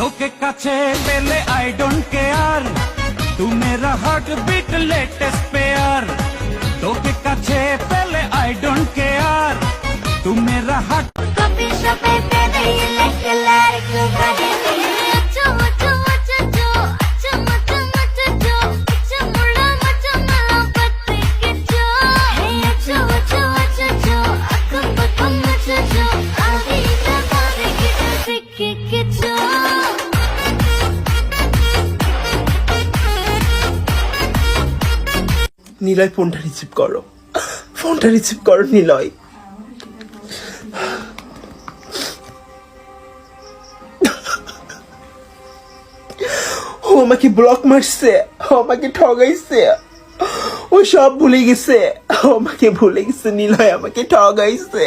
তোকে কাছে পেলে আই ডোন্ট কেয়ার, তু মেরা হার্ট বিট লেটেস্ট পেয়ার। তোকে কাছে পেলে আই ডোন্ট কেয়ার, তু মেরা হার্ট। कॉफी शॉप पे तेरे लेके लड़कियों का अच्छा अच्छा अच्छा जो अच्छा मचा मचा जो अच्छा मुड़ा मचा मला पत्ते के जो है अच्छा अच्छा अच्छा जो अकम बकम मचा जो आगे इधर बारे के सिक्के के जो নিলয় ফোনটা রিসিভ করো, ফোনটা রিসিভ করো নিলয়। ও আমাকে ব্লক মারছে, ও আমাকে ঠগাইছে, ও সব ভুলে গেছে, ও আমাকে ভুলে গেছে, নিলয় আমাকে ঠগাইছে।